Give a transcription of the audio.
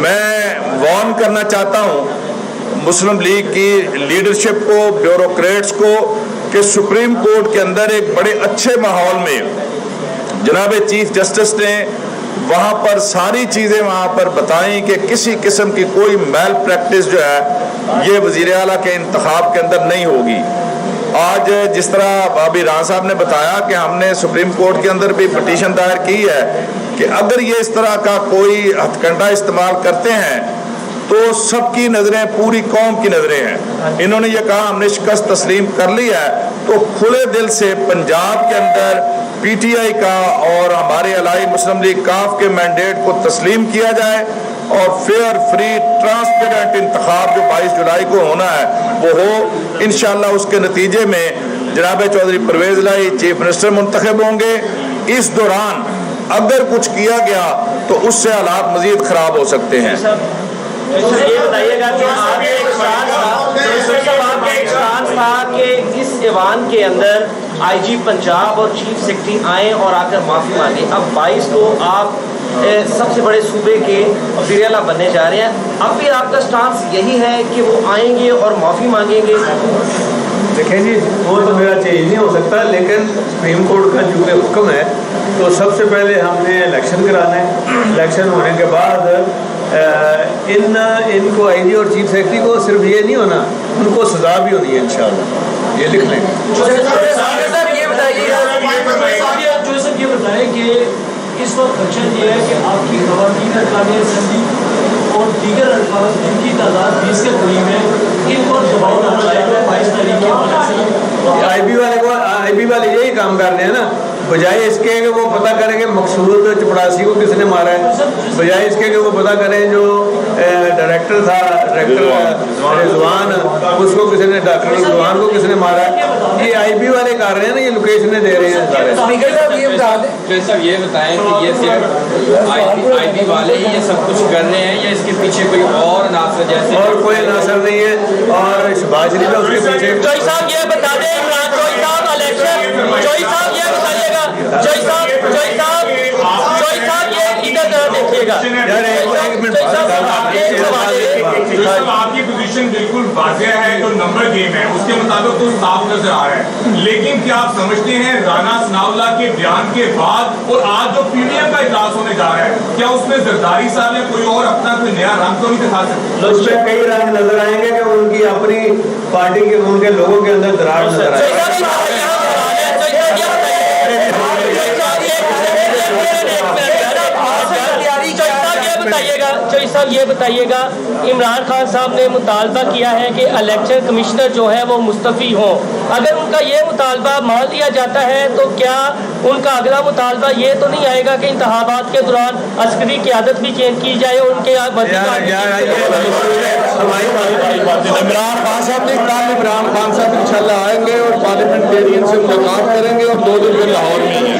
میں وارن کرنا چاہتا ہوں مسلم لیگ کی لیڈرشپ کو، بیوروکریٹس کو، کہ سپریم کورٹ کے اندر ایک بڑے اچھے ماحول میں جناب چیف جسٹس نے وہاں پر ساری چیزیں وہاں پر بتائیں کہ کسی قسم کی کوئی میل پریکٹس جو ہے یہ وزیر اعلیٰ کے انتخاب کے اندر نہیں ہوگی۔ آج جس طرح ابھی رانا صاحب نے بتایا کہ ہم نے سپریم کورٹ کے اندر بھی پٹیشن دائر کی ہے کہ اگر یہ اس طرح کا کوئی ہتھ کنڈا استعمال کرتے ہیں تو سب کی نظریں، پوری قوم کی نظریں ہیں۔ انہوں نے یہ کہا ہم نے شکست تسلیم کر لی ہے، تو کھلے دل سے پنجاب کے اندر پی ٹی آئی کا اور ہمارے علائی مسلم لیگ کاف کے مینڈیٹ کو تسلیم کیا جائے اور فیئر، فری، ٹرانسپیرنٹ انتخاب جو 22 جولائی کو ہونا ہے وہ ہو۔ انشاءاللہ اس کے نتیجے میں جناب چودھری پرویز الہی چیف منسٹر منتخب ہوں گے۔ اس دوران اگر کچھ کیا گیا تو اس سے حالات مزید خراب ہو سکتے ہیں۔ یہ بتائیے گا کہ آپ کے ایک سٹانس تھا کہ اس ایوان کے اندر آئی جی پنجاب اور چیف سیکرٹری آئیں اور آ کر معافی مانگیں۔ اب 22 کو آپ سب سے بڑے صوبے کے وزیر اعلیٰ بننے جا رہے ہیں، اب بھی آپ کا سٹانس یہی ہے کہ وہ آئیں گے اور معافی مانگیں گے؟ دیکھیں جی، وہ تو میرا چینج نہیں ہو سکتا، لیکن سپریم کورٹ کا چونکہ حکم ہے تو سب سے پہلے ہم نے الیکشن کرانا ہے۔ الیکشن ہونے کے بعد ان کو آئی جی اور چیف سیکرٹری کو صرف یہ نہیں ہونا، ان کو سزا بھی ہونی ہے انشاءاللہ، یہ لکھ لیں۔ یہ بتائیں کہ اس وقت خدشہ یہ ہے کہ آپ کی خواتین ارکان اسمبلی اور دیگر ارکان جن کی تعداد 20 کے قریب ہے، ان پر دباؤ ڈالا جائے گا 22 تاریخ کے۔ آئی بی والے یہی کام کر رہے ہیں نا، بجائے اس کے کہ وہ پتہ کریں کہ مقصود چپڑاسی کو کس نے مارا ہے، بجائے اس کے کہ وہ پتہ کریں جو ڈائریکٹر تھا، ڈائریکٹر رضوان، اس کو کس نے، ڈاکٹر رضوان کو کس نے مارا ہے، یہ آئی بی والے کر رہے ہیں نا، یہ لوکیشنیں دے رہے ہیں سارے۔ صاحب یہ بتائیں کہ یہ صرف آئی بی والے ہی یہ سب کچھ کر رہے ہیں یا اس کے پیچھے کوئی اور عناصر جیسے اور کوئی عناصر نہیں ہے؟ اور شہباز شریف کا اس کے پیچھے جوئی صاحب یہ بتا دیں، عمران جوئی صاحب الیکشن، جوئی صاحب یہ بتائیے گا، جوئی صاحب یہ ادھر طرح دیکھیے گا۔ آپ کی پوزیشن بالکل واضح ہے، جو نمبر گیم ہے اس کے مطابق تو صاف نظر آ رہا ہے، لیکن کیا آپ سمجھتے ہیں رانا ثناء اللہ کے بیان کے بعد اور آج جو پی ڈی ایم کا اجلاس ہونے جا رہا ہے، کیا اس میں زرداری صاحب نے کوئی اور اپنا کوئی نیا رنگ تو نہیں دکھا سکتے؟ اس میں کئی رنگ نظر آئیں گے کہ ان کی اپنی پارٹی کے، ان کے لوگوں کے اندر دراڑ نظر آئے گا۔ چوئی صاحب یہ بتائیے گا، عمران خان صاحب نے مطالبہ کیا ہے کہ الیکشن کمشنر جو ہے وہ مستعفی ہوں، اگر ان کا یہ مطالبہ مان لیا جاتا ہے تو کیا ان کا اگلا مطالبہ یہ تو نہیں آئے گا کہ انتخابات کے دوران عسکری قیادت بھی چینج کی جائے اور ان کے عمران خان صاحب نے کہا عمران خان صاحب انشاءاللہ آئیں گے اور پارلیمنٹیرین سے ملاقات کریں گے اور 2 دن میں لاہور میں ہیں۔